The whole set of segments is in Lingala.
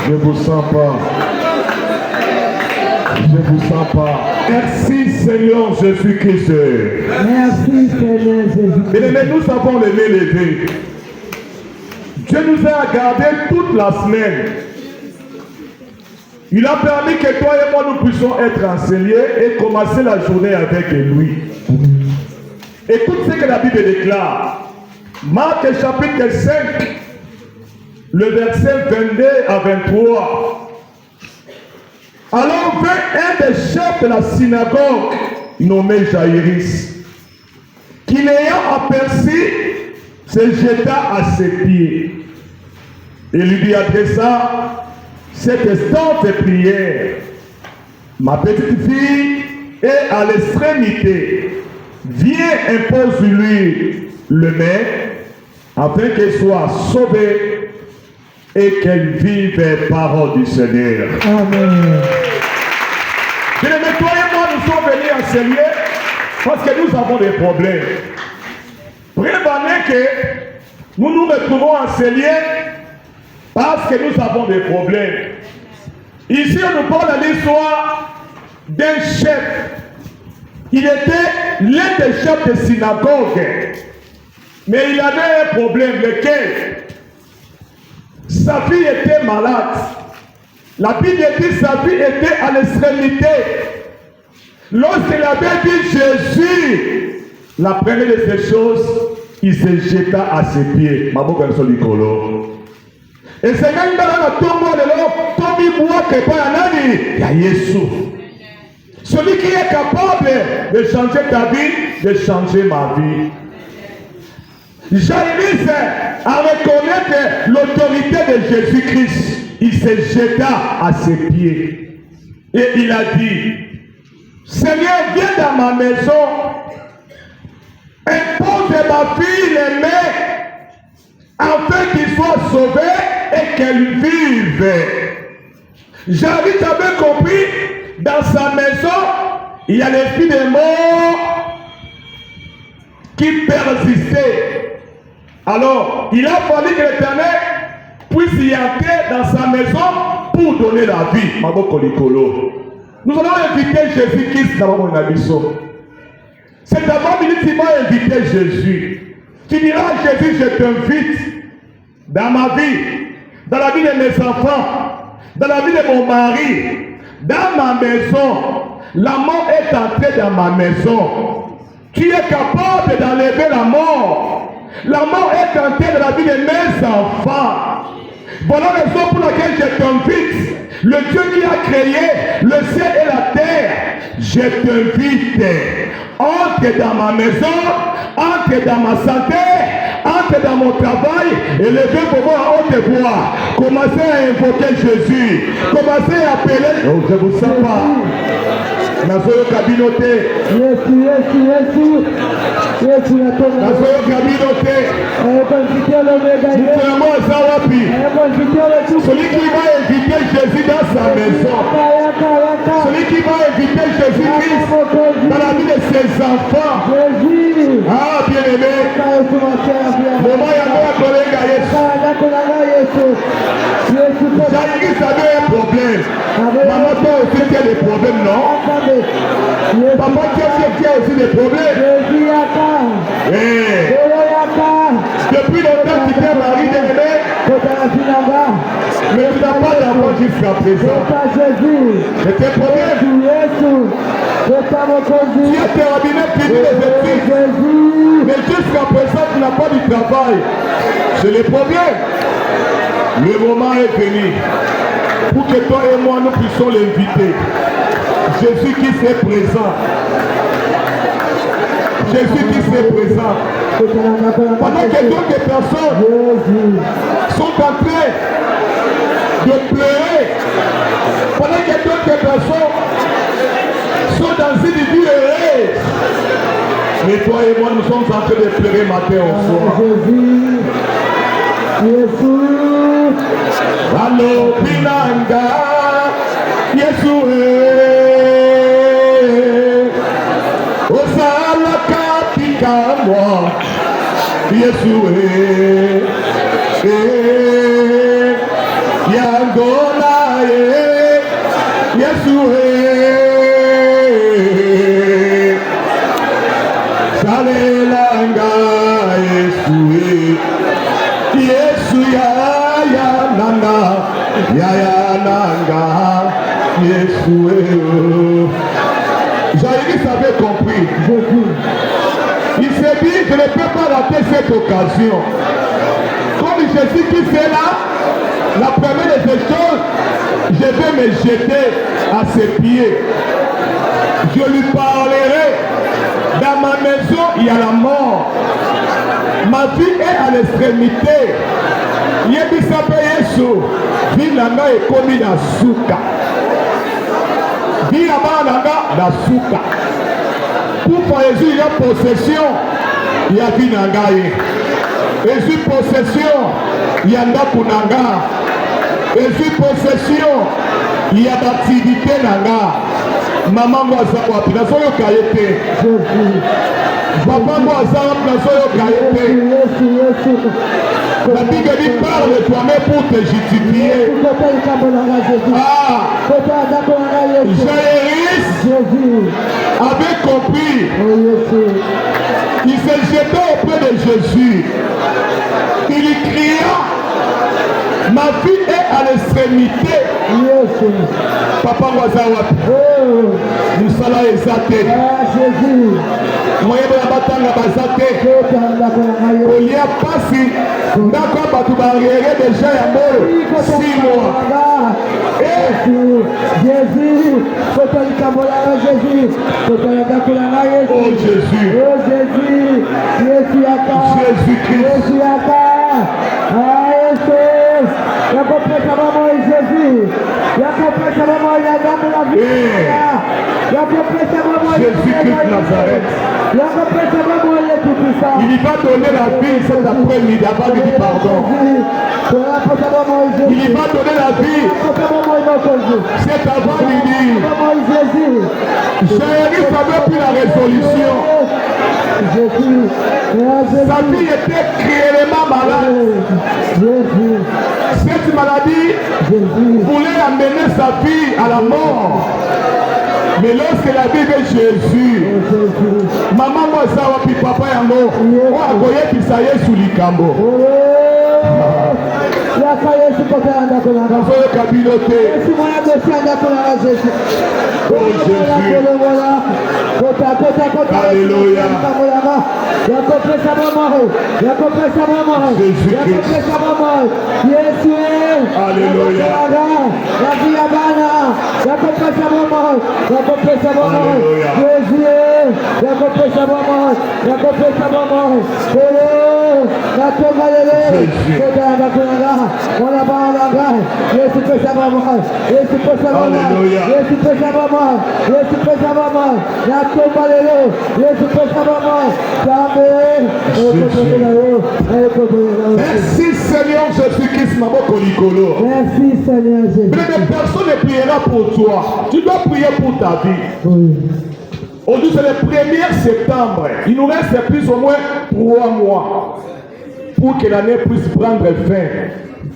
Je ne vous sens pas. Je ne vous sens pas. Merci Seigneur Jésus-Christ. Merci Seigneur Jésus-Christ. Bien-aimés, nous avons les mains levées. Dieu nous a gardés toute la semaine. Il a permis que toi et moi nous puissions être enseignés et commencer la journée avec lui. Écoute ce que la Bible déclare. Marc chapitre 5, le verset 22 à 23. Alors vint un des chefs de la synagogue, nommé Jaïrus, qui l'ayant aperçu, se jeta à ses pieds et lui adressa cette estante prière. Ma petite fille est à l'extrémité. Viens, impose-lui le main, afin qu'elle soit sauvée et qu'elle vive les paroles du Seigneur. Amen. Bien-aimés, toi et moi, nous sommes venus enseigner parce que nous avons des problèmes. Prévenez que nous nous retrouvons enseignés parce que nous avons des problèmes. Ici, on nous parle de l'histoire d'un chef. Il était l'un des chefs de synagogue. Mais il avait un problème, lequel? Sa fille était malade. La Bible dit que sa fille était à l'extrémité. Lorsqu'il avait dit Jésus, la première de ces choses, il se jeta à ses pieds. Et c'est même dans la tombe de l'eau, Tommy voit que pas un ami, il y a Jésus. Celui qui est capable de changer ta vie, de changer ma vie. Jaïrus a reconnu l'autorité de Jésus-Christ. Il se jeta à ses pieds. Et il a dit, Seigneur, viens dans ma maison. Impose ma fille les mains, afin qu'il soit sauvé et qu'elle vive. Jaïrus avait compris, dans sa maison, il y a l'esprit des morts qui persistait. Alors, il a fallu que l'Éternel puisse y entrer dans sa maison pour donner la vie. Nous allons inviter Jésus-Christ dans mon abysso. C'est d'abord qu'il m'a invité Jésus. Tu diras, Jésus, je t'invite dans ma vie, dans la vie de mes enfants, dans la vie de mon mari, dans ma maison. La mort est entrée dans ma maison. Tu es capable d'enlever la mort. La mort est entrée dans la vie de mes enfants. Voilà la raison pour laquelle je t'invite. Le Dieu qui a créé le ciel et la terre, je t'invite. Entre dans ma maison, entre dans ma santé, entre dans mon travail, et levez pour moi en haute voix. Commencez à invoquer Jésus. Commencez à appeler. Oh, je vous sens pas. Nazoyo Kabinote. Nazoyo Kabinote. Nous Zawapi. Celui qui va inviter Jésus dans sa maison. Celui qui va inviter Jésus-Christ dans la vie de ses enfants. Ah, bien-aimé. Moment Yamoya Kolenga Yesu. Jaïrus avait un problème. Maman, toi aussi tu as des problèmes, non? Papa, tu as aussi des problèmes. Hey. Depuis longtemps, tu t'es marié, bien-aimé. Mais tu n'as pas d'enfant jusqu'à présent. C'est tes problèmes. Tu as terminé fini les études. Mais jusqu'à présent, tu n'as pas du travail. C'est le problème. Le moment est venu pour que toi et moi nous puissions l'inviter. Jésus qui s'est présent. Jésus qui s'est présent. Pendant que d'autres personnes sont en train de pleurer, pendant que d'autres personnes sont dans une vie heureuse, mais toi et moi nous sommes en train de pleurer matin au soir. Allo Pinanga, Yesu Osala Kapika moi, Yesu Yangola Yesu salelanga Yesu Yesu ya nanga Yesu Jaïris avait compris. Il s'est dit, je ne peux pas rater cette occasion. Comme Jésus qui fait là, la première des choses, je vais me jeter à ses pieds. Je lui parlerai. Dans ma maison, il y a la mort. Ma vie est à l'extrémité. Yebisabe Yesu, vie nanga ekomi na suka. Vie la nanga na suka. Pour Jésus, il y a possession, il y a vie nanga. Jésus possession, il y a ndaku nanga. Jésus possession, il y a d'activité nanga. Maman moi ça wapi na soyo kayete. Papa moi ça wapi na soyo kayete. La Bible dit parle toi-même pour te justifier. Ah, Jaïris avait compris. Il s'est jeté auprès de Jésus. Il lui cria, ma vie est à l'extrémité. Papa Wazawa, nous sommes exaltés. Moyen de la bataille, il n'y a pas si d'accord, tu vas arriver déjà à 6 mois. Jésus, Jésus, Jésus-Christ Nazareth. Il va donner la vie cet après-midi avant de dire pardon. Il va donner la vie cet avant-midi. Jésus avait pris la résolution. Sa fille était cruellement malade. Cette maladie voulait amener sa fille à la mort. Mais lorsque la Bible est Jésus, maman moi ça va puis papa yango, on a goyé qui ça y est sous l'icambo. Alléluia. Merci Seigneur Jésus-Christ, maman Kolikolo. Merci Seigneur Jésus. Mais personne ne priera pour toi. Tu dois prier pour ta vie. Oui. Aujourd'hui c'est le 1er septembre. Il nous reste plus ou moins 3 mois pour que l'année puisse prendre fin.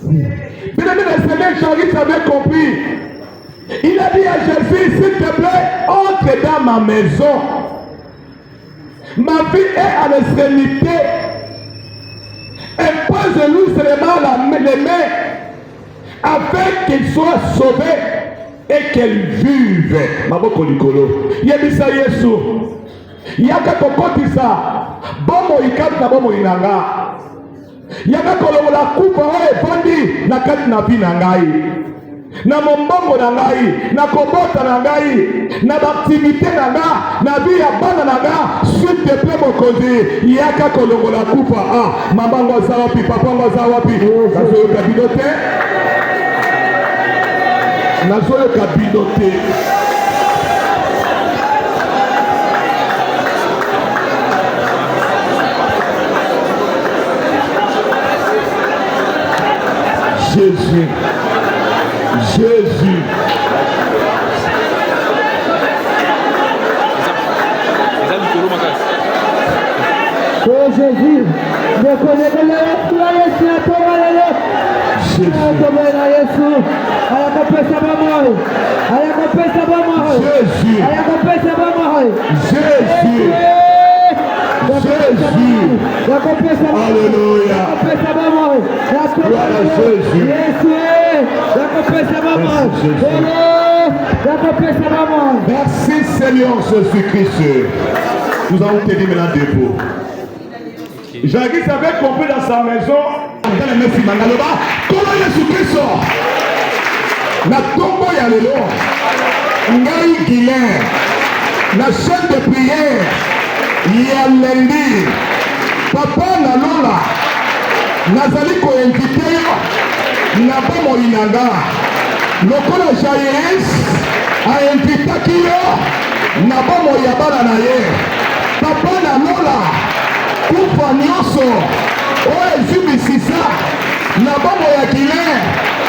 Mais le Seigneur Jésus avait compris. Il a dit à Jésus, s'il te plaît, entre dans ma maison. Ma vie est à l'extrémité. Impose-lui seulement les mains afin qu'il soit sauvé et qu'elle vive. Maboko likolo. Yebisa Yesu. Yaka kokotisa. Bomo ikati na bomo inanga. Yaka kolongola kupa oe bondi na kati na vi na ngai. Na mombongo na ngai, na kobota na ngai, na activité na nga, na vie ya bana na nga, s'il te plaît mokonzi, yaka kolongola kupa. Ah, mamango aza wapi, papango aza wapi. Nazoyoka bino te. Nazoyoka bino te. Jésus. Jésus. Oh Jésus, je connais que le Jésus a tombé là. Jésus. Alléluia. Gloire à Jésus. Merci Seigneur Jésus-Christ. Nous allons te dire maintenant debout. Jacques avait compris dans sa maison. Comment Jésus-Christ sort? La tombe ya lelo. Ngai Guilain. La chaîne de prière. Ya lundi. Papa na lola. Nazali ko invité yo. Na bomo inanga. Lokola Jairus a invité yo. Na bomo ya bana na ye. Papa na lola. Kufa nyonso. O ezibisisa. Na bomo ya Guilain.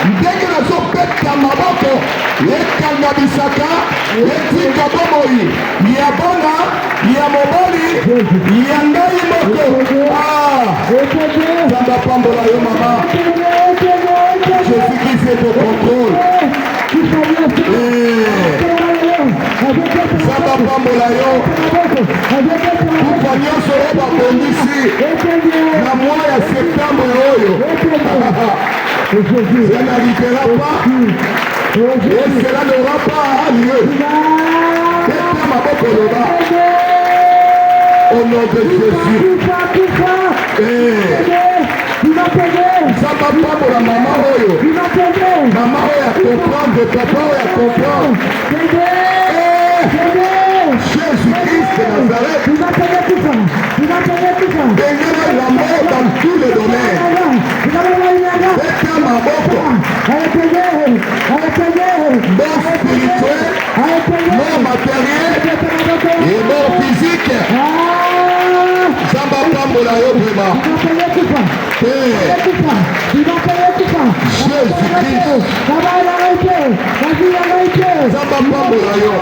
Ndenge nazopeta maboko ekanga bisaka etika bomoi ya bona ya mobali ya ngai moko. Zamba pambola yo mama. Jésus-Christ est au contrôle. Zamba pambola yo. Kufa nyonso oyo babongisi na mois ya septembre oyo. Ça n'arrivera pas et cela n'aura pas lieu. Au nom de Jésus. Ça va pas pour la maman. Maman a comprendre, papa a comprendre. Jésus-Christ de Nazareth. Dégage la mort dans tous les domaines. Mort spirituel, mort matériel et mort physique. Zamba pambola yo vraiment. Jésus-Christ. Zamba pambola yo.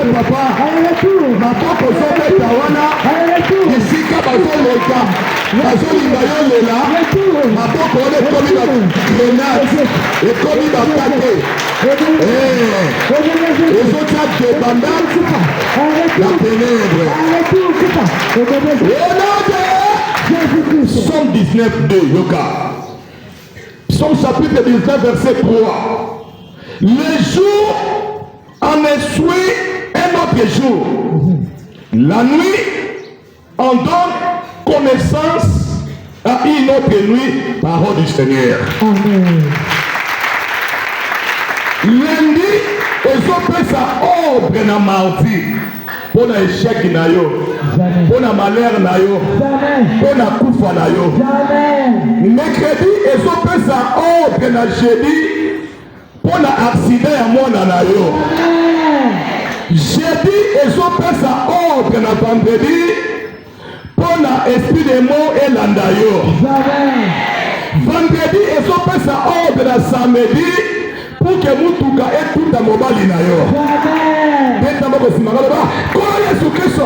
Papa, maboko zobeta wana esika bazoleka bazolinga yo lela maboko wana ekomi bagrenade ekomi bakate ezotya debandade la ténèbre Psaume 19 2 yoka Psaume chapitre 19 verset 3 le jour en essuie un autre jour. La nuit, on donne connaissance à une autre nuit, parole du Seigneur. Amen. Lundi, ils ont fait ça ordre na mardi. Pour l'échec na yo, pour la malheur na yo, pour la koufa na yo. Mercredi, ils ont fait ça ordre na jeudi. Pour l'accident à mon anayo. Jeudi, ils ont fait ça ordre na vendredi. Pour l'esprit des mots et l'andayo. Vendredi, ils ont fait ça ordre na samedi. Pour que Moutuka et tout à mobile nayo. Comment Jésus Christ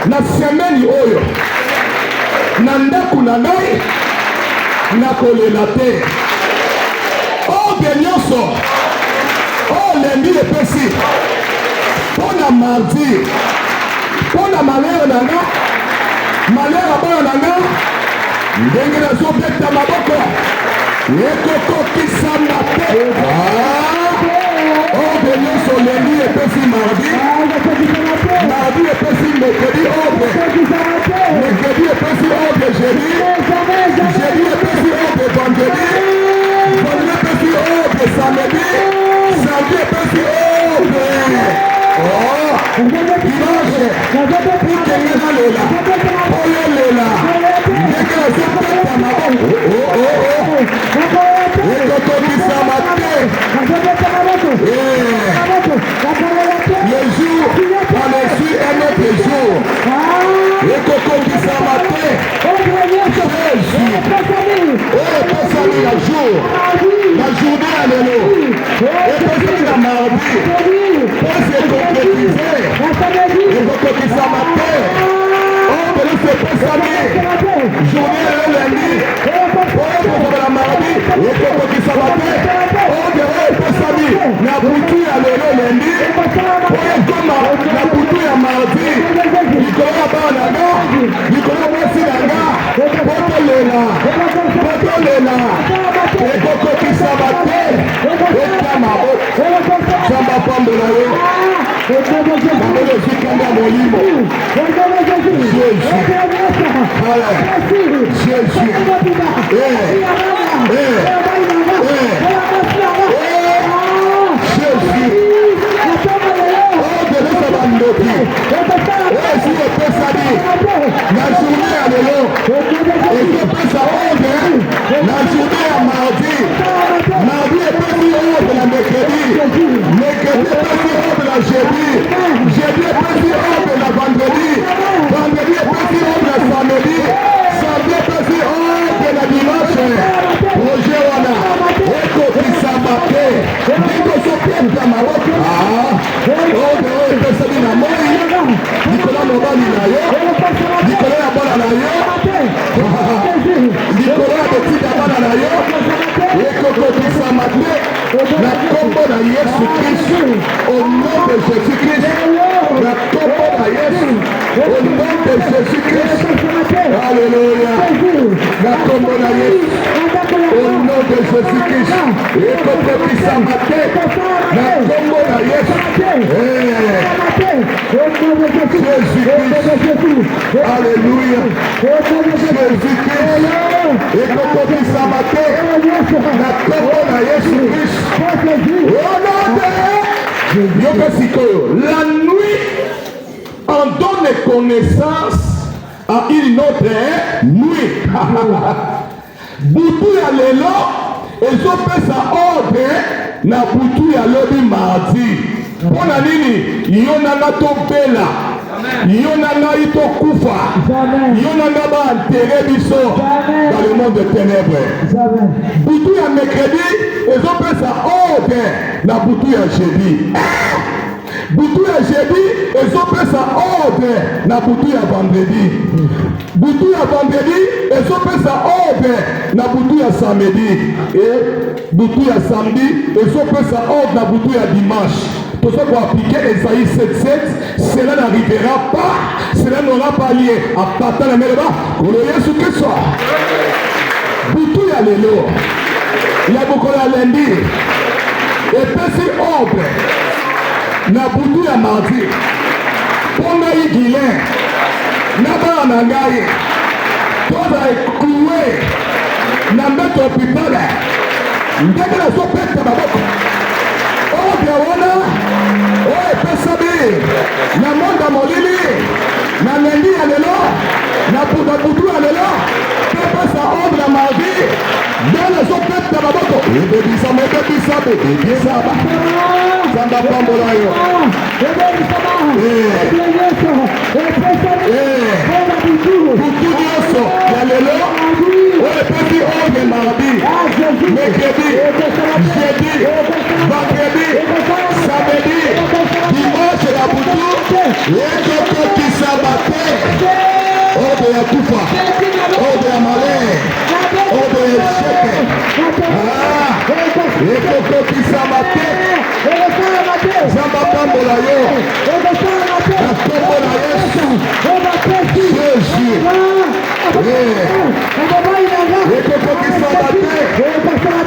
na semaine oyo. Nandaku na ngai na kolela te. Oh nyonso oh lundi epesi mpona mardi mpona malheur na nga malheur abana na nga ndenge nazobeta maboko ekokokisama te oh nyonso lundi epesi mardi mardi epesi mercredi ordre mercredi epesi ordre jeudi jeudi epesi ordre vendredi samedi, samedi est passé dimanche, pour que les gens là, pour les là, dès que je peux ta maman, le jour, ekokokisa mate Jésus epesami na jour na journée ya lelo epesami na mardi pese ekoncrétise ekokokisa mate ombelisi epesami journée ya lelo lundi oyo kozala mardi ekokokisa mate oyo epesami na butu ya lelo lundi oyo ekoma na butu ya mardi likolo ya bana nanga likolo ya mwasi nanga potolela ekokokisa mate etama zamba pambola yo bambola ezikanga molimo odelesa bandoki esi epesani na journée ya lelo ekopesa ordre na journée ya mardi epesi ordre na mercredi epesi ordre na jeudi epesi ordre na vendredi epesi ordre na samedi epesi ordre na dimanche projet wana ekokisama te ndikosopesa maboko ordre oyo epesami na moi likolo ya mobali na yo likolo ya bana na yo likolo ya betida bana na yo ekokokisama te na kombo na Yesu Kristu au nom de Jésus Christ na kombo na Yesu au nom de Jésus Christ alléluia na kombo na Yesu au nom de Jésus Christ ekokokisama te na kombo na Yesu Jésus-Christ, alléluia, Jésus-Christ, ekokokisama te na kombo na Yesu-Christ, au nom de yoka sikoyo. La nuit en donne connaissance à une autre nuit. Butu ya lelo ezopesa ordre na butu ya lobi mardi. Mpona nini yo nanga tobela yo nanga itokufa yo nanga baentere biso dans le monde de ténèbres. Butu ya mercredi ezopesa ordre na butu ya jeudi. Butu ya jeudi ezopesa ordre na butu ya vendredi. Butu ya vendredi ezopesa ordre na butu ya samedi. Et butu ya samedi ezopesa ordre na butu ya dimanche. Tout ça pour appliquer Esaïe 7:7, cela n'arrivera pas, cela n'aura pas lieu à partir de la mer là, pour le Jésus Christ. Butu ya lelo, il y a beaucoup de lundi, et puis ordre, na butu ya mardi, ponga yi guilin, na ba nangaye, toza cloué, na mettre hôpital, ndenge na so pete baboko. Ordre wana oyo epesami na monde molili na lendi ya lelo na butu ya lelo epesa ordre na mardi ndenge ezopeta baboko ebebisama zamba pambola yo butu nyonso ya lelo oyo epesi ordre mardi mercredi jeudi vendredi samedi dimanche ya butu ekokokisama te ordre ya kufa ordre ya malere ordre ya esheke ekokokisama te zamba pambola yo na kombo na Yesu Jésus ekokokisama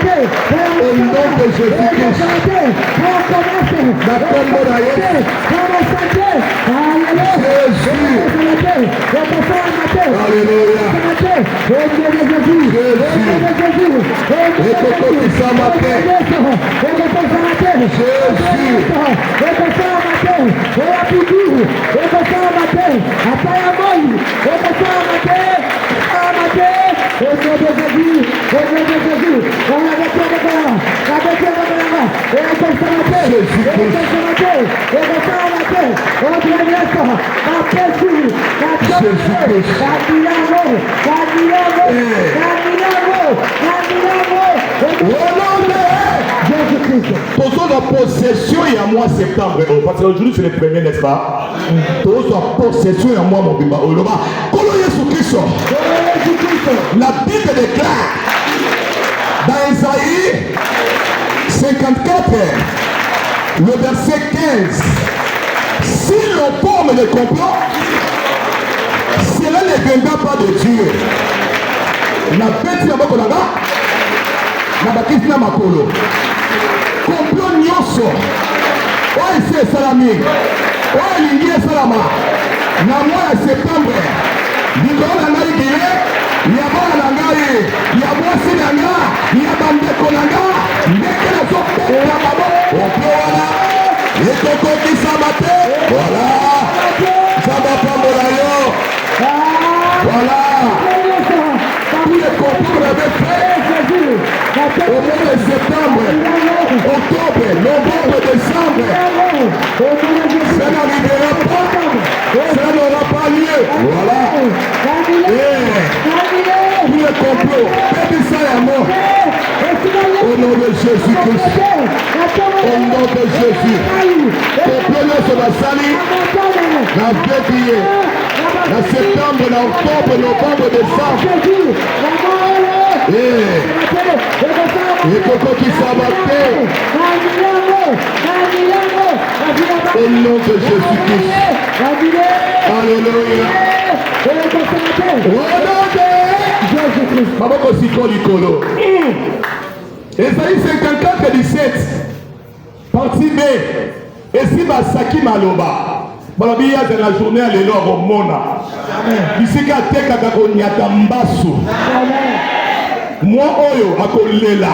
te au nom de Jésus-Christ na kombo na Yesu Jésus alléluia Jésus ekokokisama te Jésus Jésus-Christ. Au nom de Jésus-Christ. La possession et à moi septembre. Parce qu'aujourd'hui c'est le premier, n'est-ce pas? Tous en possession et à moi mon bimba. La Bible déclare dans Isaïe 54, le verset 15. Si l'on forme le complot, cela ne viendra pas de Dieu. La bête na bakolanga, na bakisi na makolo. Complot nyonso. Oyo esi esalami. Oyo elingi esalama. Na mois de septembre. Likolo na ngai bile, ya bana na ngai, ya mwasi na nga, ya bandeko na nga, ndenge nazopeta maboko. Complot wana. Ekokokisama te. Voilà. Nzambe apambola yo. Voilà. Tous les complots qu'on avait fait au mois de septembre, octobre, novembre, décembre, ça n'arrivera pas. Ça n'aura pas lieu. Voilà. Tous les complots, faites ça à mort. Au nom de Jésus-Christ. Au nom de Jésus. Complot sur la salle. La février. En septembre, en octobre, novembre, décembre. Et Coco qui s'abattait. Au nom de Jésus-Christ. Alléluia. Au nom de Jésus-Christ. Maboko Siko Likolo. Esaïe 54, 17. Partie B. Et si Basaki Maloba. Balobi ya de la journée à l'élo au mona. Bisika teka kako nyata mbasu. Moi oyo akolela.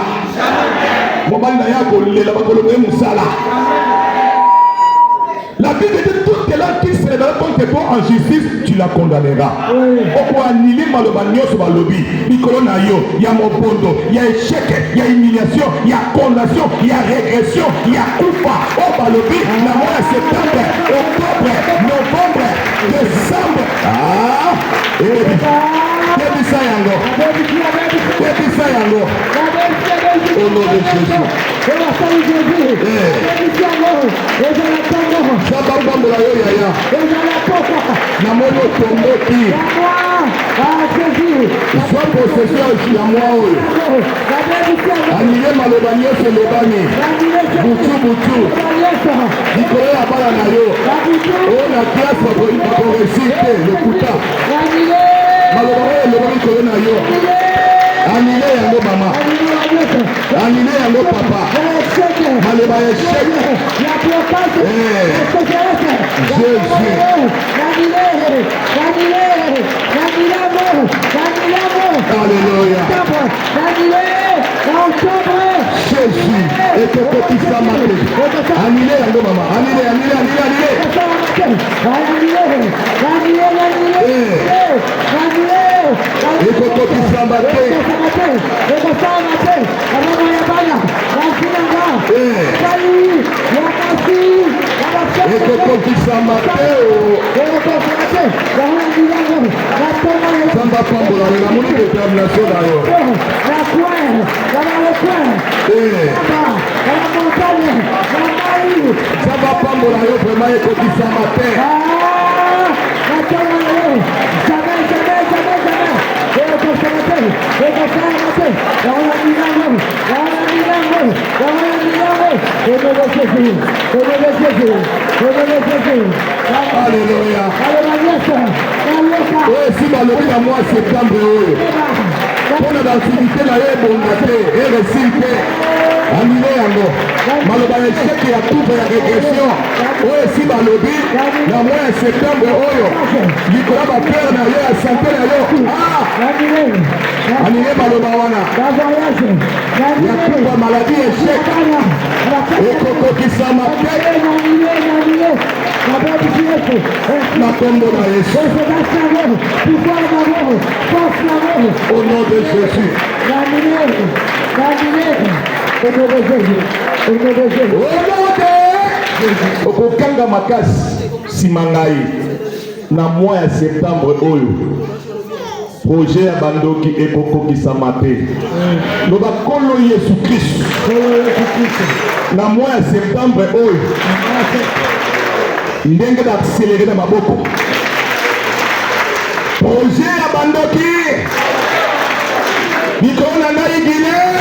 Mobali na ya akolela bakolobe musala. La Bible dit toute là qui se révèle contre toi en justice, tu la condamneras. Oko annihiler maloba nyonso balobi. Mikolo na yo, il y a mobondo, il y a échec, il y a humiliation, il y a condamnation, il y a régression, il y a coupa. Oh balobi, la mois de septembre, octobre, novembre, décembre. Ah, Débisa yango. Débisa yango. Au nom de Jésus. Sababambola yo yaya. Namono tomboti. Sois possession ya moi oyo. Anile maloba nyonso elobani. Butu. Likolo ya bana na yo. Oyo na classe bakoresir te lokuta. Maloba oyo elobani likolo na yo. Anile yango mama. Anile yango papa. Maloba échec. Jésus. Alléluia. Jésus. Et que petit ça maté. Anile yango mama. Anile. Et que petit ça maté. Samba pambola la moni détermination na yo. Samba pambola yo vraiment ekotisa matin. Alléluia. Oui, si balobi na mois septembre oyo. Pour l'activité na ye bondate et récité. Annulé yango. Maloba échec ya tout ya régression. Oui, si balobi na mois septembre oyo. Likola ba père na ye ya santé na yo. Ah! Annulé maloba wana. Ya tout maladie échec. Et Coco qui s'en m'appelle. La tombe de Jésus. Au nom de Jésus. Au nom de Jésus. Okokanga makasi simangai. na mois ya septembre oyo projet ya bandoki ekokokisama te loba kolo Yesu Kristo na mois ya septembre oyo ndenge d'accélérer na maboko projet ya bandoki likolo na ngai Guinée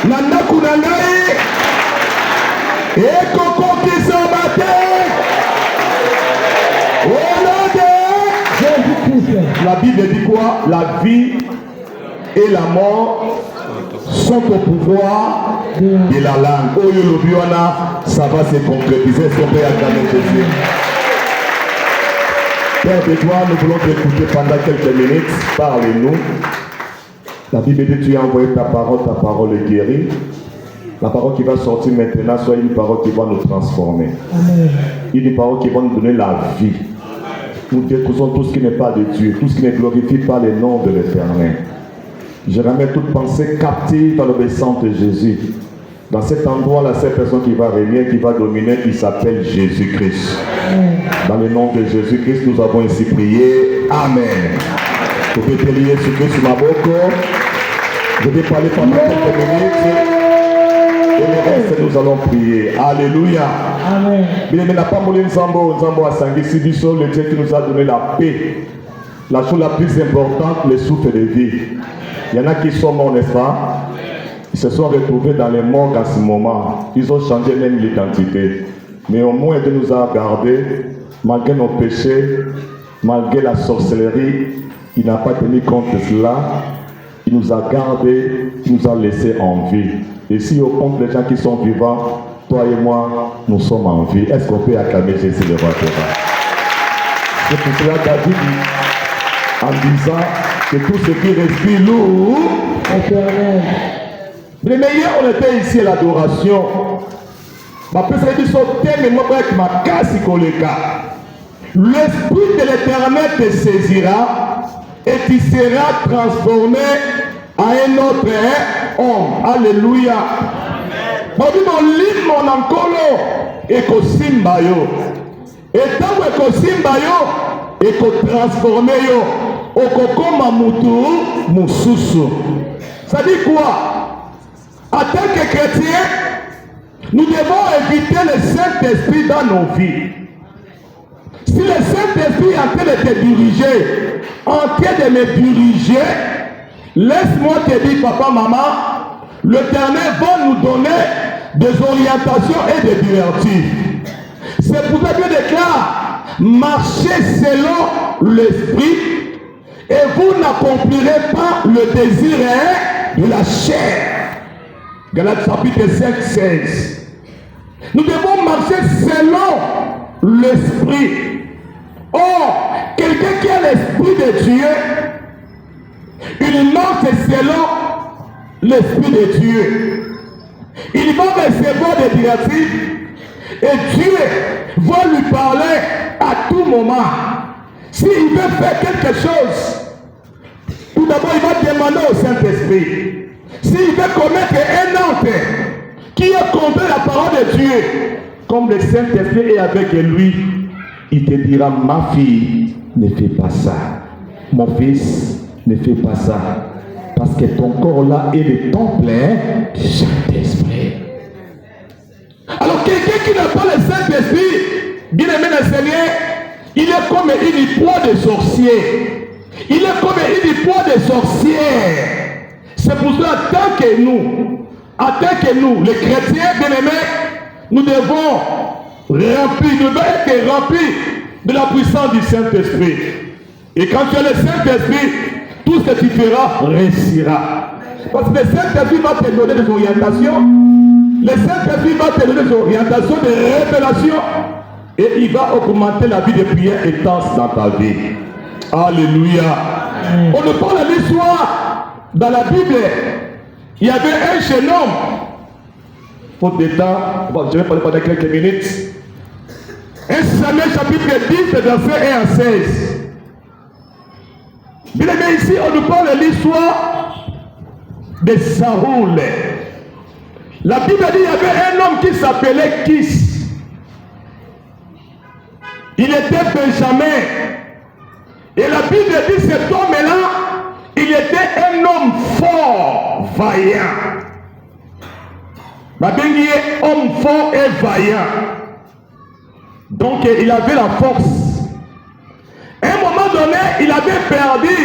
na ndako na ngai ekokokisama te au nom de Jésus-Christ. La Bible dit quoi? La vie et la mort sont au pouvoir de la langue. Oyo lobiwana, ça va se concrétiser. Son Père acclame Jésus. Père de gloire, nous voulons t'écouter pendant quelques minutes. Parle-nous. La Bible dit tu as envoyé ta parole est guérie. La parole qui va sortir maintenant soit une parole qui va nous transformer. Amen. Une parole qui va nous donner la vie. Nous détruisons tout ce qui n'est pas de Dieu, tout ce qui ne glorifie pas le nom de l'Éternel. Je ramène toute pensée captive par l'obéissance de Jésus. Dans cet endroit, la seule personne qui va régner, qui va dominer, il s'appelle Jésus-Christ. Dans le nom de Jésus-Christ, nous avons ici prié. Amen. Vous pouvez prier sur Christ sur ma bouche. Je vais parler pendant quelques minutes. Et le reste, nous allons prier. Alléluia. Amen. Bien, mais n'a pas moulé Nzambo a sangé Sibiso, le Dieu qui nous a donné la paix. La chose la plus importante, le souffle de vie. Il y en a qui sont morts, n'est-ce pas? Ils se sont retrouvés dans les morts à ce moment. Ils ont changé même l'identité. Mais au moins, Dieu nous a gardés, malgré nos péchés, malgré la sorcellerie. Il n'a pas tenu compte de cela. Il nous a gardés, il nous a laissés en vie. Et si au compte des gens qui sont vivants, toi et moi, nous sommes en vie. Est-ce qu'on peut acclamer Jésus le roi? C'est pour cela David, en disant que tout ce qui respire lourd, éternel. Mais hier, on était ici à l'adoration. L'esprit de l'Éternel te saisira et tu seras transformé à un autre homme. Alléluia. Amen. Mon ankolo ekosimba yo. Et tant ekosimba yo, ekotransforme yo. Okokoma mutu mususu. Ça dit quoi? En tant que chrétien, nous devons éviter le Saint-Esprit dans nos vies. Si le Saint-Esprit est en train de te diriger, en train de me diriger, laisse-moi te dire, papa, maman, l'Éternel va nous donner des orientations et des directives. C'est pour ça que Dieu déclare, marchez selon l'Esprit et vous n'accomplirez pas le désir de la chair. Galates chapitre 5, 16. Nous devons marcher selon l'Esprit. Or, quelqu'un qui a l'Esprit de Dieu, il marche selon l'Esprit de Dieu. Il va recevoir des directives et Dieu va lui parler à tout moment. S'il veut faire quelque chose, tout d'abord il va demander au Saint-Esprit. S'il veut commettre un acte qui est contre la parole de Dieu, comme le Saint-Esprit est avec lui, il te dira, ma fille, ne fais pas ça. Mon fils, ne fais pas ça. Parce que ton corps là est le temple du Saint-Esprit. Alors quelqu'un qui n'a pas le Saint-Esprit, bien aimé le Seigneur, il est comme une poids de sorcier. Il est comme une poids de sorcière. C'est pour cela, en tant que nous, les chrétiens bien-aimés, nous devons être remplis de la puissance du Saint-Esprit. Et quand tu as le Saint-Esprit, tout ce que tu feras réussira. Parce que le Saint-Esprit va te donner des orientations. Le Saint-Esprit va te donner des orientations, des révélations. Et il va augmenter la vie de prière intense dans ta vie. Alléluia. On ne parle de l'histoire. Dans la Bible, il y avait un jeune homme. Faute de temps, je vais parler pendant quelques minutes. 1 Samuel chapitre 10, verset 1 à 16. Bien aimé, ici, on nous parle de l'histoire de Saoul. La Bible dit qu'il y avait un homme qui s'appelait Kis. il était Benjamin. Et la Bible dit cet homme-là, il était un homme fort, vaillant. Babengi homme fort et vaillant. Donc il avait la force. À un moment donné, il avait perdu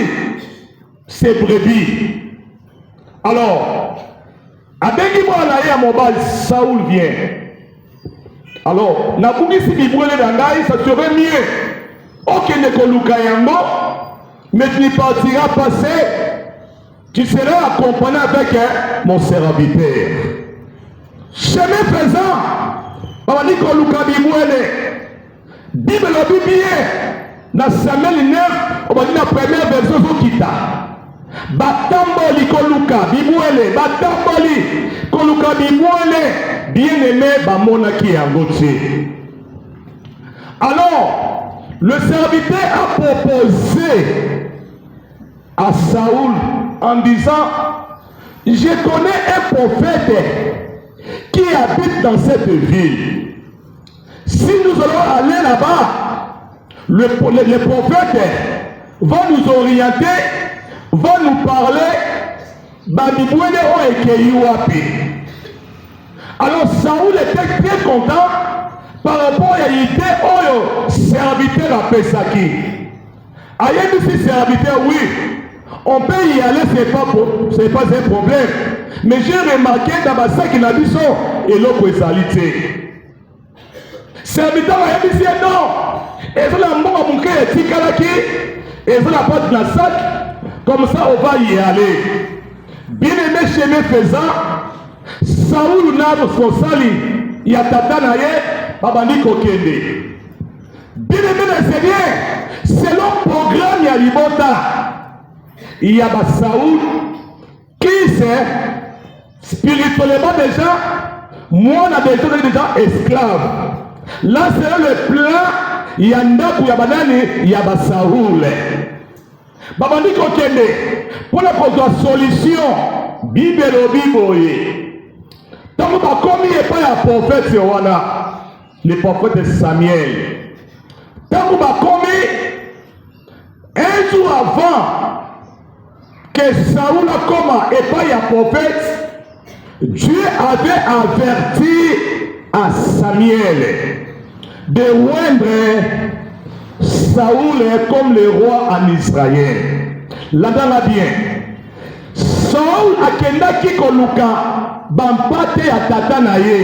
ses brebis. Alors, Abengi Moanaï à Mobile, Saoul vient. Alors, Nabuki si Bibrele Dangaï, ça serait mieux. Ok, Nekoluka Yango, mais tu n'y partiras passer. Tu seras accompagné avec mon serviteur. Chemin faisant, on dit Koluka Bibrele. Bible la Bible, dans Samuel 9, on dit la première version de Kita. Batamboli Koluka Bibrele, Batamboli Koluka Bibrele, bien aimé, Bamonaki Yangote. Alors, le serviteur a proposé à Saoul en disant, je connais un prophète qui habite dans cette ville. Si nous allons aller là-bas, le prophète va nous orienter, va nous parler, alors Saoul était très content par rapport à l'idée au serviteur à Pesaki. Aïe, si serviteur, oui, on peut y aller, c'est pas un problème. Mais j'ai remarqué dans ma sac qu'il a dit ça, et l'autre est salité. Serviteur a dit non, et ça la mort à mon cœur est tikalaki, et ça la porte de la sac, comme ça on va y aller. Bien aimé chemin faisant, Saoul n'a son sali, il y a tatanaye, babandi kokende. Bien aimé le Seigneur, selon le programme ya libota, il y a Saoul qui c'est spirituellement déjà, moi on a déjà esclave. Là c'est le plan, il y a Ndaku, il y a Banani, il y a Saoul. Babandi kokende, pour la solution, Bible Bible. Tant que comme il n'y a pas un prophète, le prophète Samuel. Tant que comme un jour avant que Saoul a comme et pas un prophète, Dieu avait averti à Samuel de rendre Saoul comme le roi en Israël. Là-dedans, bien. Saoul a kendaki koluka bampate ya tata na ye.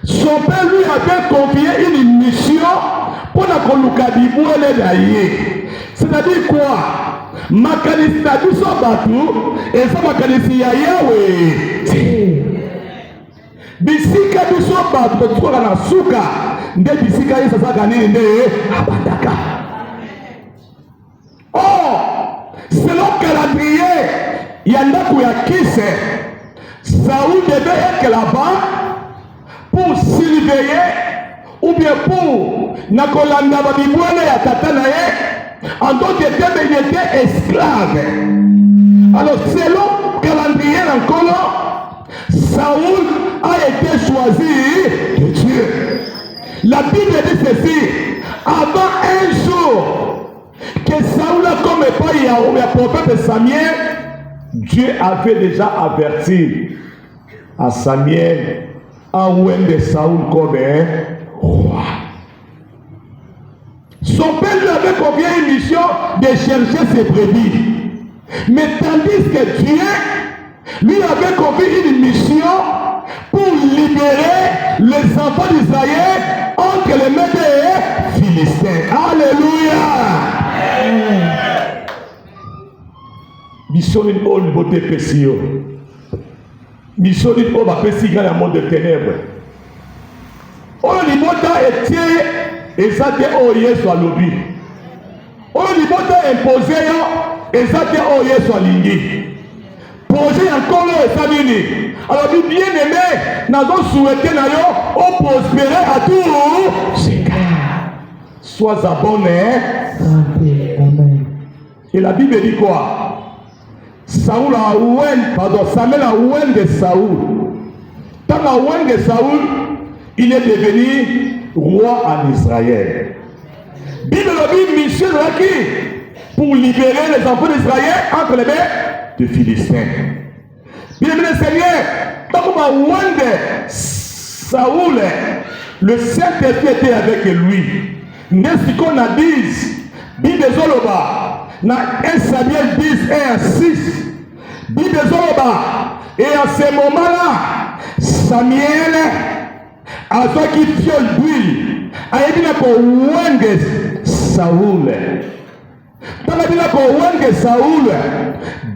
Son père lui avait confié une mission pour la koluka bibouele na ye. C'est-à-dire quoi? Makanisi na biso batu eza makanisi ya Yahweh. Bisika biso batu tukoka na suka nde bisika ye sasa nini nde abandaka. Oh, selon calendrier Yandaku ya Kise, Saoul devait être là-bas pour surveiller ou bien pour Nakolanda Babibouane ya Tatanaye, en d'autres termes, il était esclave. Alors, selon calendrier encore, Saoul a été choisi de Dieu. La Bible dit ceci, avant un jour que Saoul a comme pas le prophète Samuel, Dieu avait déjà averti à Samuel en de Saoul comme un roi. Son père lui avait confié une mission de chercher ses brebis. Mais tandis que Dieu lui avait confié une mission pour libérer les enfants d'Israël entre les mains des Philistins. Alléluia! Mission d'une bonne beauté pesio. Mission d'une bonne pesio dans le monde de ténèbres. On dit bota était et ça te oye soit lobby. On dit bota imposé et ça te oye soit lingi. Projet encore et ça nini. Alors bien aimé, nous avons souhaité au prospérer à tout. Sois abonné. Amen. Et la Bible dit quoi? Saoul a oué, pardon, Samuel a oué de Saoul. Tant a oué de Saoul, il est devenu roi en Israël. Bible dit mission de qui? Pour libérer les enfants d'Israël entre les mains de Philistins. Bien aimé le Seigneur, tant qu'on va wonder Saoul, le Saint-Esprit était avec lui. N'est-ce qu'on a dit? Bible Zoloba, dans 1 Samuel 10, 1 à 6. Bible Zoloba, et en ce moment-là, Samuel a fait qui fiole d'huile. A dit qu'on wonder Saoul. Tant qu'on wonder Saoul,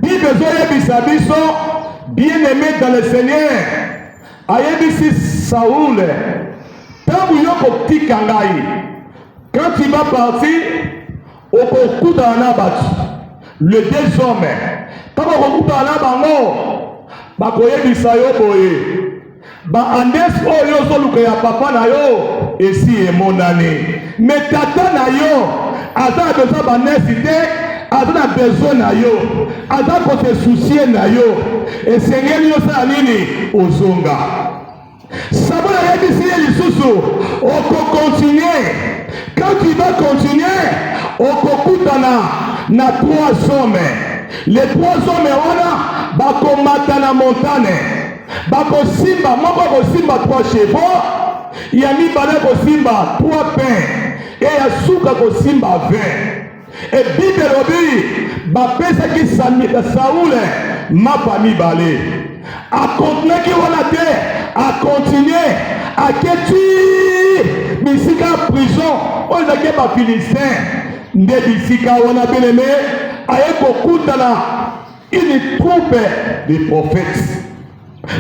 Bible Zoloba, bien-aimé dans le Seigneur, ayebisi Saoul, quand tu vas partir au concours dans la battu, le désormais, quand on concours dans la bango, bakoyebisa yo boye, andes oyo soluka ya papa na yo, esi et mon année. Mais tata na yo, ata besoin banesité, ata besoin na yo, ata ko te soucier na yo, et Seigneur yo sa nini ozonga. Savoir la rédicier les sous, on peut continuer. Quand tu vas continuer, on peut na 3 hommes. Les 3 hommes, on va combattre la montagne. Bako simba, moi bako simba 3 chevaux. Il y a mis balai ko simba 3 pains. Et il y a souka ko simba 20. Et Bible dit, bapesa qui Saoul, ma famille balai. À continuer qui va la terre, à continuer, à que tu bisika prison, on a que ma Philistin, ne bisika on a bien aimé, avec beaucoup de une troupe de prophètes.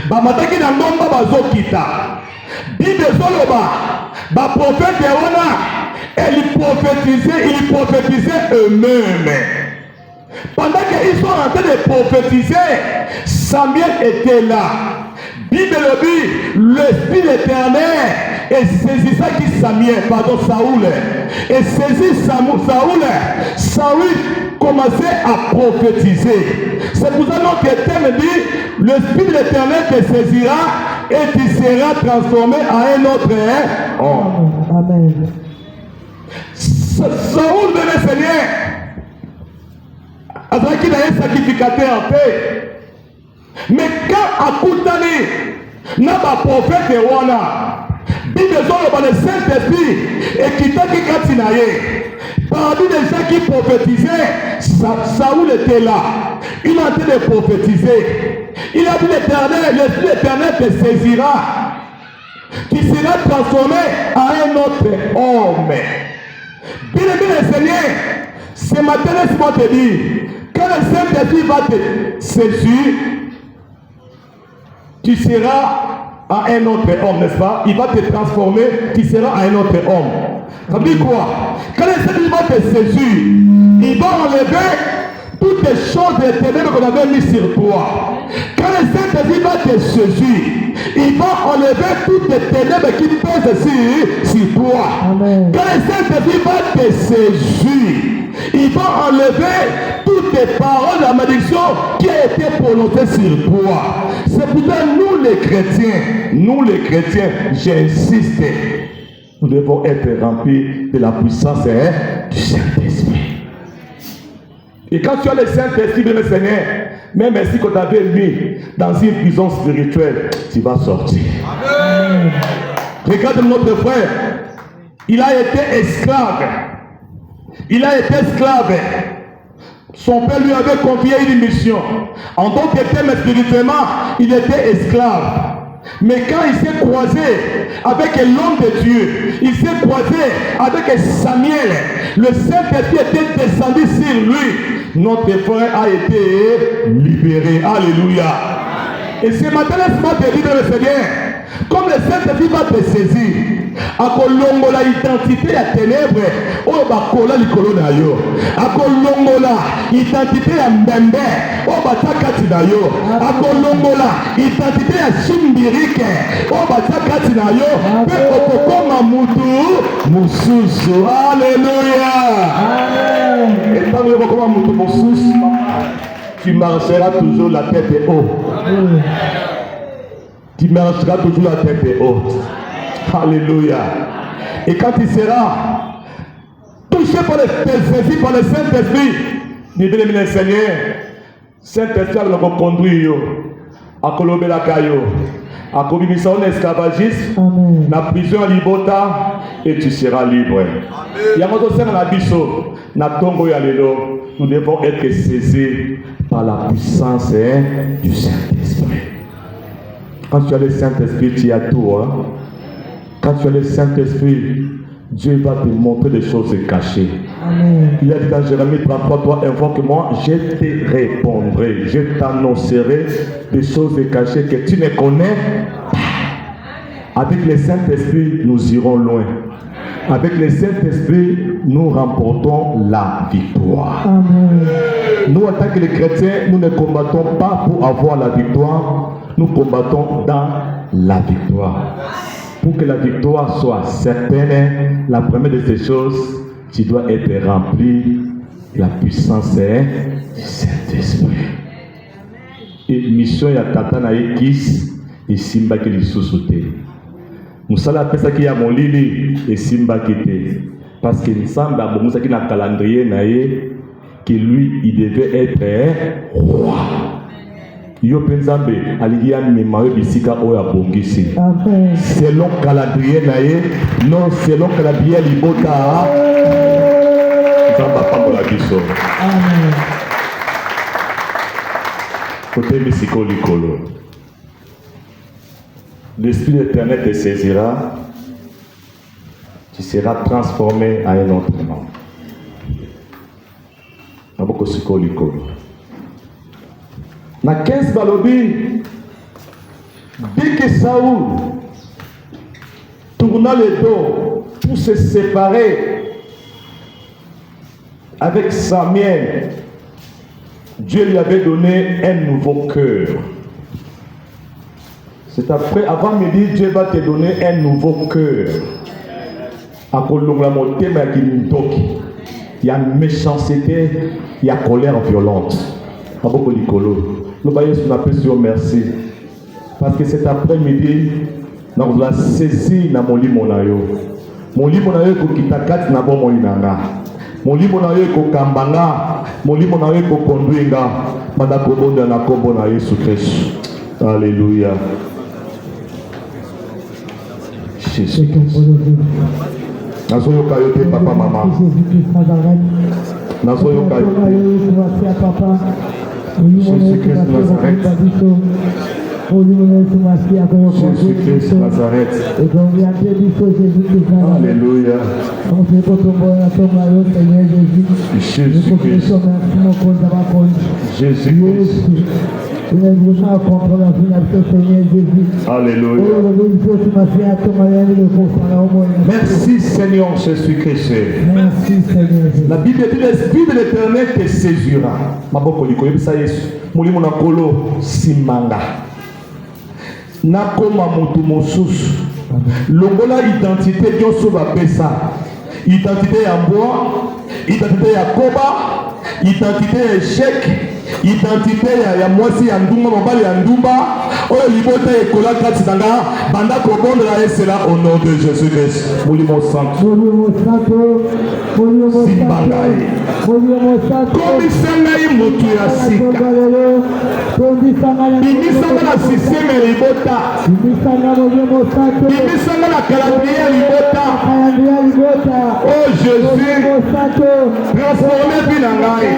Bamataki na ngomba bazokita. Bible Zoloba, ba prophète wana, ils prophétisaient eux-mêmes. Pendant qu'ils sont en train de prophétiser, Samuel était là. Bible dit, l'Esprit éternel et saisissant qui Saoul. Et saisit Saoul commençait à prophétiser. C'est pour ça que notre terme dit, l'Esprit de l'Éternel te saisira et tu seras transformé en un autre homme. Amen. Saoul de le Seigneur. Azaki na un sacrificateur en paix. Mais quand à Koutani, n'a pas prophète wana, Bible Zoloba le Saint-Esprit et qui t'a qui katinaye. Parmi les gens qui prophétisaient, Saoul était là. Il a été de prophétiser. Il a dit l'Éternel, l'Esprit éternel te saisira. Tu seras transformé en un autre homme. Bien aimé le Seigneur, ce matin, laisse-moi te dire, quand le Saint-Esprit va te saisir, tu seras à un autre homme, n'est-ce pas? Il va te transformer, tu seras à un autre homme. Ça veut dire quoi? Quand le Saint-Esprit va te saisir, il va enlever toutes les choses des ténèbres qu'on avait mises sur toi. Quand le Saint-Esprit va te saisir, il va enlever toutes les ténèbres qui pèsent sur toi. Amen. Quand le Saint-Esprit va te saisir, il va enlever toutes les paroles de la malédiction qui a été prononcée sur toi. C'est pourquoi nous les chrétiens, j'insiste, nous devons être remplis de la puissance du Saint-Esprit. Et quand tu as le Saint-Esprit de le Seigneur, même si qu'on t'avait mis dans une prison spirituelle, tu vas sortir. Amen. Regarde notre frère, il a été esclave. Il a été esclave. Son père lui avait confié une mission. En tant que thème spirituellement, il était esclave. Mais quand il s'est croisé avec l'homme de Dieu, il s'est croisé avec Samuel, le Saint-Esprit était descendu sur lui. Notre frère a été libéré. Alléluia. Et ce matin, laisse-moi te dire le Seigneur, comme le Saint-Esprit va te saisir, à kolongola identité à ténèbres, oh bakola likolo na yo, à kolongola identité à mbembe, oh batakati na yo, à kolongola identité à chimbirike, oh batakati na yo, pe okokoma mutu mususu. Alléluia. Amen. Et tant que okokoma mutu mususu, tu marcheras toujours la tête haute. Amen. Tu marcheras toujours la tête haute. Alléluia. Et quand il sera, tout touché par saisi par le Saint-Esprit. Bien aimé Seigneur, Saint-Esprit a le conduit à Kolobelaka yo, à Kobimisa en esclavagisme, na prison à Libota, et tu seras libre. Yamoto Seigneur na biso, na Tongo ya lelo, nous devons être saisis par la puissance du Saint-Esprit. Quand tu as le Saint-Esprit, tu as tout. Hein? Quand tu as le Saint-Esprit, Dieu va te montrer des choses cachées. Amen. Il a dit dans Jérémie 33, toi invoque-moi, je te répondrai, je t'annoncerai des choses cachées que tu ne connais pas. Avec le Saint-Esprit, nous irons loin. Avec le Saint-Esprit, nous remportons la victoire. Amen. Nous, en tant que les chrétiens, nous ne combattons pas pour avoir la victoire, nous combattons dans la victoire. Pour que la victoire soit certaine, la première de ces choses, tu dois être rempli de la puissance du Saint-Esprit. Et mission ya tata na ekis et simba qui les sous-sauté. Musala pesa qui a mon lili et simba qui était. Parce que ensemble a bon qui na calendrier naé que lui il devait être roi. Yo penzambe aligia memawe bisika oya bongisi. Selon calendrier naé, non selon calendrier libota. Zamba pamola biso. Amen. Côté misiko likolo. L'Esprit éternel te saisira. Tu seras transformé à un autre nom. Aboko siko likolo. Na 15 balobi, dès que Saoul tourna le dos pour se séparer avec Samuel, Dieu lui avait donné un nouveau cœur. C'est après, avant midi, Dieu va te donner un nouveau cœur. Il y a méchanceté, il y a colère violente. Aboko likolo. Nous appelle merci. Parce que cet après-midi, nous avons saisi na moli monayo. Moli monayo ko kitakati na bomo inanga. Moli monayo ko kambanga. Moli monayo ko konduinga. Manda ko bonda na kombo na Yesu Kristo. Alléluia. Jésus. Nazo yoka yote papa mama. Nazo yoka yote papa. Jésus-Christ Nazareth. Jésus-Christ Nazareth. Alléluia. Jésus-Christ. Jésus-Christ. Alléluia. Merci Seigneur Jésus-Christ. Merci Seigneur. La Bible dit l'Esprit de l'Éternel te saisira. Maboko liko ça Yesu. Molimo na kolo simanga. Na koma mutu mosusu. Longola identité nyonso ba pesa. Identité ya mbwa, identité ya koba, identité ya échec. Identité ya mwasi ya ndumba mobali ya ndumba oyo libota ekola kati nanga banda kobondela esela au nom de Jésus-Christ. Molimo santo simbangai komisanga ye motu ya sika bimisanga na systeme ya libota bimisanga na calendrier ya libota. Oh Jésus, transformé vie na ngai,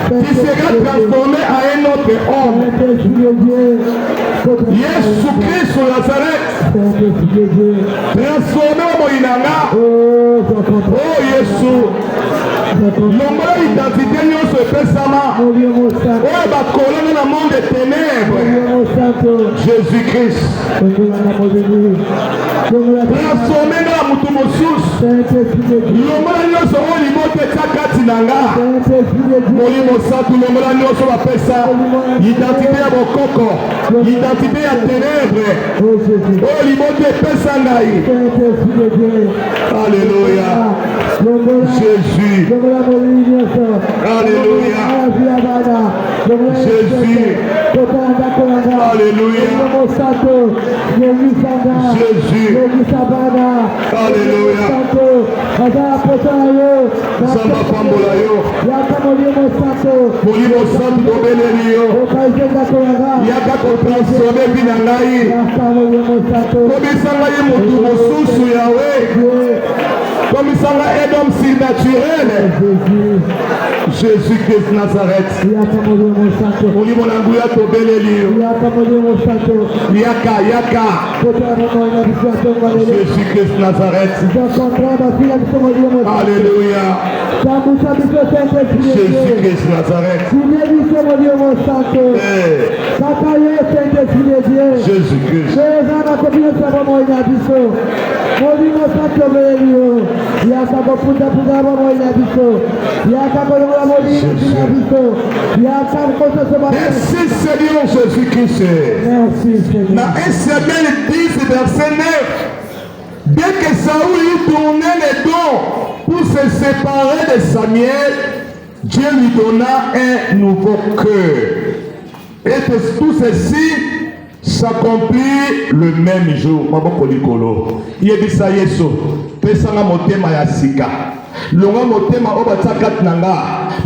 tu seras transformé à un autre homme. Jésus-Christ de Nazareth, transformé au Moïnanga. Oh Jésus, longola identité nyonso epesama oyo bakolana na monde de ténèbres. Jésus-Christ transformé na mutu mosusu longola nyonso oyo libota etya kati na nga molimo santu longola nyonso bapesa identité ya bokoko identité ya ténèbres oyo libota epesa ngai. Alléluia. Jésus. Alléluia. Jésus. Alléluia. Jésus. Alléluia. Samba pambola yo. Molimo santo tobeleli yo. Yaka kotransforme bina ngai. Komisa ngai motu mosusu yawe. Komisa ngai aide homme surnaturel. Jésus-Christ Nazareth. Molimo na nguya tobeleli yo. Yaka. Jésus-Christ Nazareth. Alléluia. Jésus-Christ Nazareth. Jésus-Christ. Merci Seigneur Jésus-Christ. Dans 1 Samuel 10 verset 9, dès que Saoul lui tournait les dos pour se séparer de Samuel, Dieu lui donna un nouveau cœur. Et tout ceci s'accomplit le même jour. Maboko likolo. Yebisa Yesu. Pesanga motema ya sika. Longa motema obataka nanga.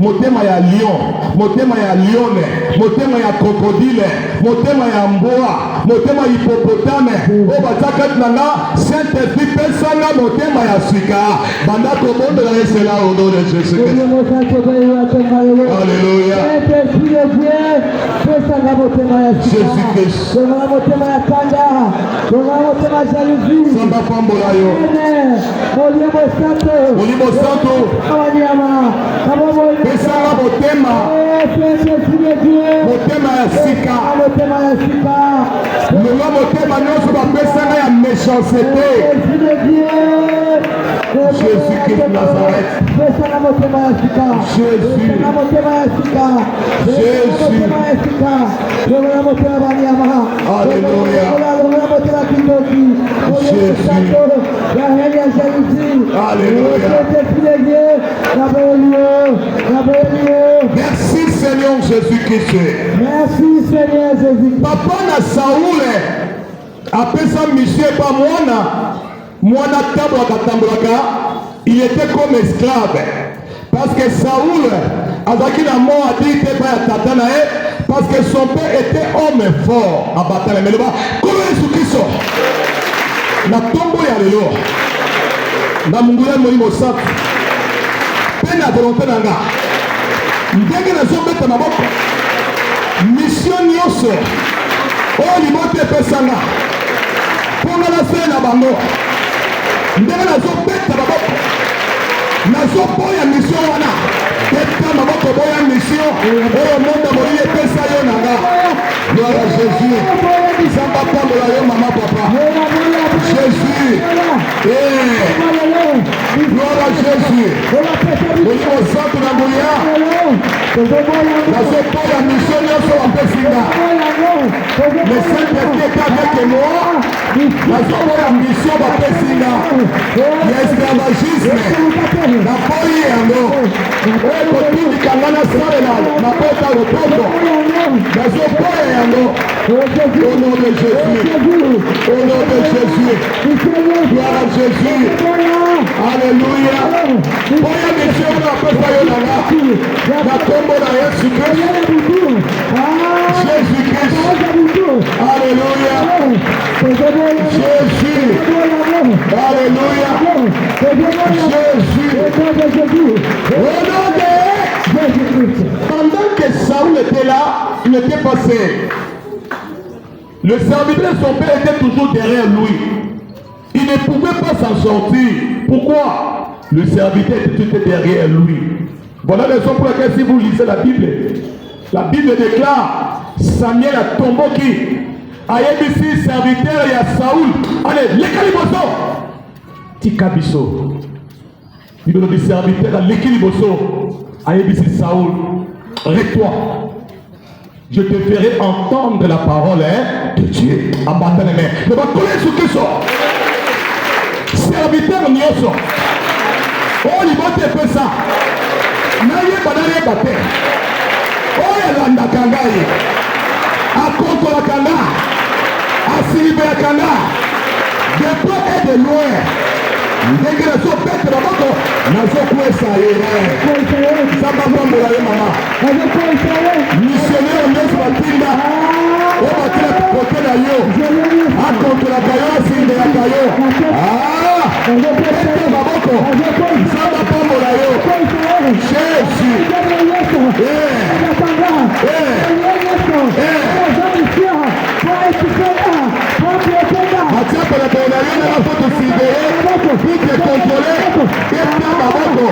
Motema ya lion, motema ya lione, motema ya crocodile, motema ya mboa, motema ya hippopotame. Obataka nanga. Saint-Esprit pesanga motema ya sika. Bandako bondo la esela au nom de Jésus-Christ. Alléluia. Jésus-Christ. Samba pambola yo. Molimo santo. Pesanga motema. Motema ya sika. Longa motema nyonso bapesanga ya méchanceté. Jésus-Christ Nazareth. Jésus. Alléluia. Merci Seigneur Jésus-Christ. Merci Seigneur Jésus. Papa na Saoul apesa mission pa mwana tambolaka, il était comme esclave parce que Saoul azaki na mort adite pa ya tata na ye parce que son père était homme fort à bataille. Mais là comme Jésus-Christ na tombo ya lelo na mungula molimo safi pe na volonté nanga ndenge nazobeta maboko mission nyonso oyo libote epesanga mpona nasele na bango ndenge nazobeta maboko nazoboya mission wana beta maboko boya mission oyo monde molili epesa yo nanga. Gloire à Jésus. Samba pambola yo mama papa. Jésus. Gloire à Jésus. Molimo santo na nguya. Nazoboya mission nyonso wapesinga. Le Saint-Esprit est avec moi. Nazoboya mission wapesinga. Ya esclavagisme. Naboyi yango. Oyo kotindikanga nasalela na pota lopondo. Nazoboya yango. Au nom de Jésus. Au nom de Jésus. Gloire à Jésus. Alléluia. Boya mission wapesa yo nanga. Na kombo na Yesu Christ. Jésus-Christ. Alléluia. Jésus. Alléluia. Jésus. Au nom de Jésus. Pendant que Saoul était là, il était passé. Le serviteur de son père était toujours derrière lui. Il ne pouvait pas s'en sortir. Pourquoi? Le serviteur était derrière lui. Voilà la raison pour laquelle si vous lisez la Bible déclare Samuel a tombé qui a ici serviteur et à Saoul. Allez, les caliboso. Tikabiso. Il dit serviteur à l'équiliboso. A ici Saoul. Reste-toi. Je te ferai entendre la parole de Dieu. Abattant les mains. Ne va connaître ce que ça. Serviteur nyoso. Oh, il va te faire ça. N'ayez pas d'aller battre. Oh, il a la kangaï. A contre la kanga. A silibé la kanga. De près et de loin. ndenge nazobeta maboko nazokwesa ye samba pambola ye mama missionnaire nyonso batinda oyo batina kote na yo akontrolaka yo asindeyaka yo beta maboko samba pambola yo Jésus Matia para Bolarion na foto surveiller pour te contrôler et ta maboko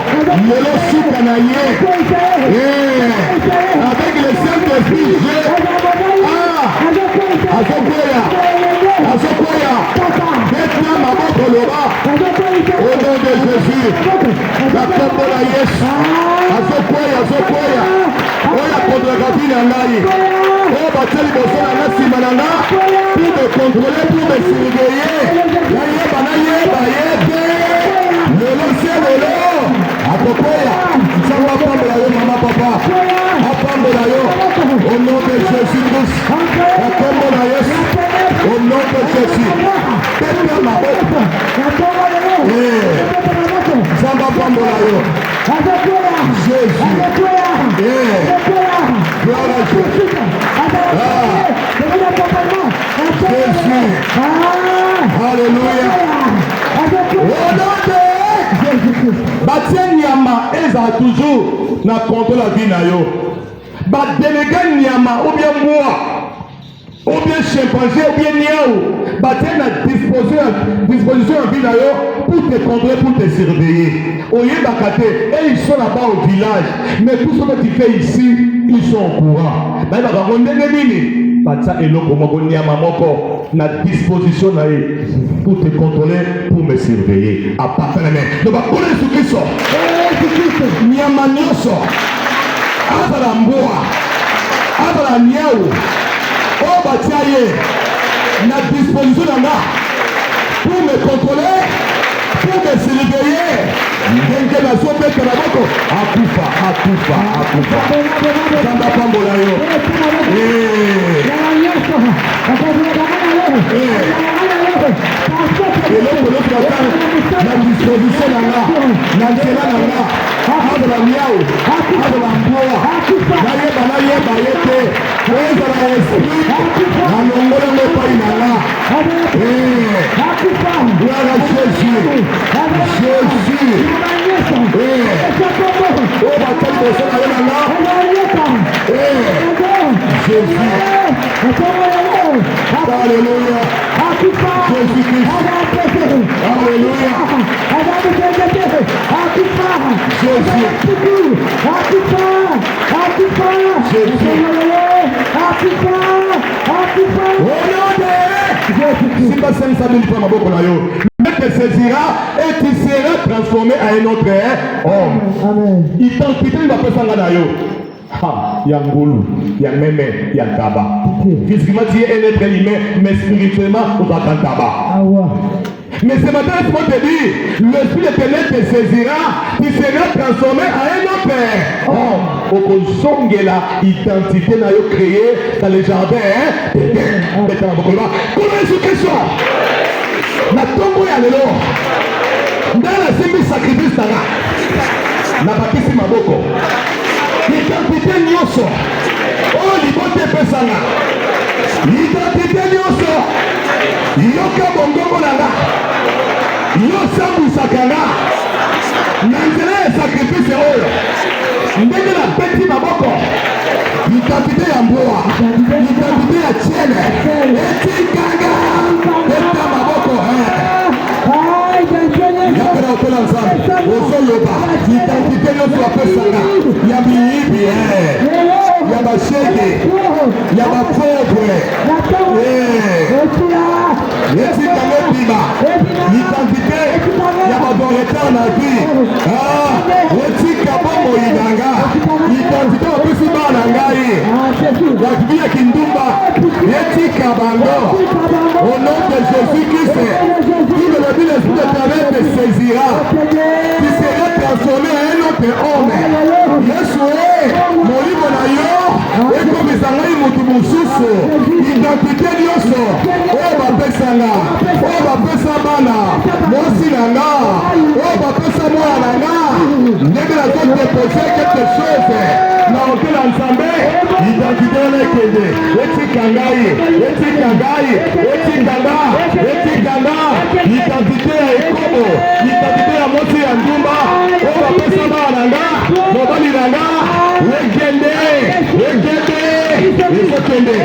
yelo suka na ye avec le Saint-Esprit azokoya eta maboko loba au nom de Jésus la kombo na Yesu azokoya oya contre-graphie na ngai oyo batia liboso na nga nsima na nga pour me contrôler, pour me surveiller nayeba ye te lelo sie lelo akokoya nzambe apambola yo mama papa apambola yo au nom de Jésus Christ akombola Yesu au nom de Jésus peta maboko nzambe apambola yo Jésus gloire à Dieu Jésus alléluia batie nyama ezala toujours na contrôle la vie na yo badelege nyama ou bien moi ou bien chimpanzé ou bien niao batie na disposition ya vie na yo pour te contrôler, pour te surveiller oyebaka te et ils sont là-bas au village mais tout ce que tu fais ici ils sont au courant bayebaka ngo ndenge nini batia eloko moko nyama moko na disposition na ye pour te contrôler, pour me surveiller à partir de maintenant donc bakona Yesu Kristo nyama nyonso azala mbwa azala niau oyo batia ye na disposition na nga pour me contrôler, pour me surveiller ndenge nazobeka na moko akufa nzambe apambola yo eloko lokaka na disposition na nga na nzela na nga azala miau azala mbwa nayeba ye te ezala esprit nalongolango epai na nga gloire à Jésus oyo batali boso na ye na nga Jésus alléluia Jésus Christ alléluia Jésus si basalisa bino mpo maboko na yo te saisira et tu seras transformé à un autre homme. Identité ne va pas s'en aller. Il y a Ngulu, il y a Meme, il y a Taba. Physiquement, tu es un être humain, mais spirituellement, on va t'en tabac. Mais ce matin, je peux te dire, l'esprit éternel te saisira, tu seras transformé à un autre homme. Okozonge la identité na yo créée dans le jardin. Comment est-ce que ça? Na tongo ya lelo ndala simbi sacrifice tanga na bakisi maboko identité nyonso oyo libote pesanga identité nyonso yoka bongongo nanga yosambwisaka nga na nzela ya sacrifice oyo ndenge na beti maboko identité ya mbwa identité ya tiele etikanga eta maboko yakana otela nzambe ozoloba identité nyonso apesanga ya miyibi ya bashege ya bapobre etikanga ebima identité ya badoreteur na vie etika bomoi nanga identité bapesi bana ngai yakibi ya kindumba etika bango au nom de Jésus-Christ tout le vie l'esprit de travers te saisira tu seras transformé à un autre homme Yesu molimo na yo ekomisa ngai motu mosusu identité nyonso oyo bapesanga oyo bapesa bana mosi na nga proposer quelque chose. Naote la nzambe, identité on est kende. Eti kangai, eti kangai, eti kanga, eti kanga. Identité ya ekobo, identité ya moti ya ndumba. Oba pesa ba nanga, mobali nanga. Wekende, wekende. Eso kende,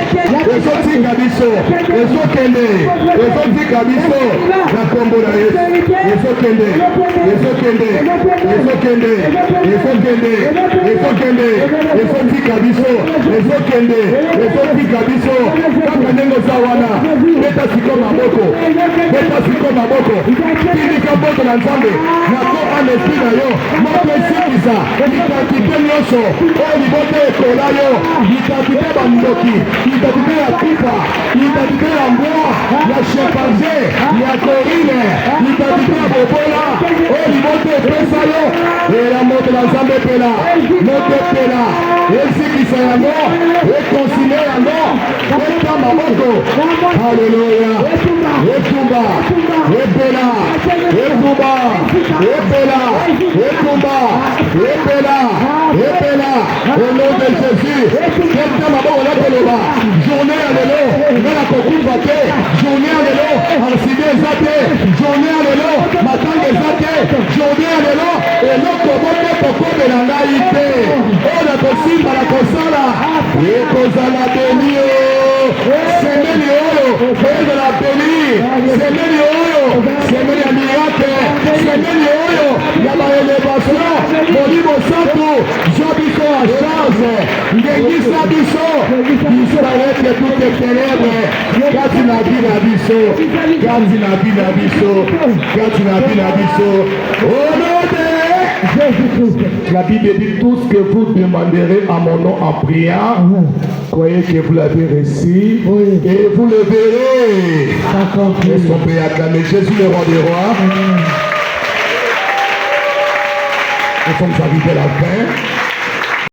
eso tinga biso, eso kende, eso tinga biso. Na kombo na Yesu. Eso kende, eso kende, eso kende, eso kende, eso kende. Eso tinga biso, eso kende, eso tinga biso. Kaka nengo sawana, beta siko maboko, beta siko maboko. Tindika boto na nzambe, na ko en esprit na yo. Moko esikisa, identité nyonso, oyo libote ekola yo. Identité bandoki, identité ya kufa, identité ya mbwa, ya chimpanzé, ya gorille, identité ya bobola, oyo libote epesa yo. Ela moto na nzambe pela, moto pela, esikisa yango, ekoncilie yango, eta maboko. Halleluya. Etumba, epela, etumba, epela, etumba, epela, epela. Au nom de Jésus, eta maboko na koloba. Journée à l'élo, ngana kokufa te. Journée à l'élo, anside eza te. Journée à l'élo, matanga eza te. Journée à l'élo, eloko moko tokobela ngai te. Oyo nakosimba na kosala, ekozala beni o. Semeni oyo, ezala beni. Semeni oyo, semeni ya miracle. Semeni oyo, ya baelevation. Molimo santu, zwa biso ya chance. Ngengisa biso, biso bayeke toutes les ténèbres. Kati na bi na biso, kati na bi na biso, kati na bi na biso. Au nom de Jésus-Christ. La Bible dit tout ce que vous demanderez à mon nom en priant, croyez que vous l'avez reçu et vous le verrez. Est-ce qu'on peut acclamer Jésus le roi des rois? Nous sommes arrivés à la fin.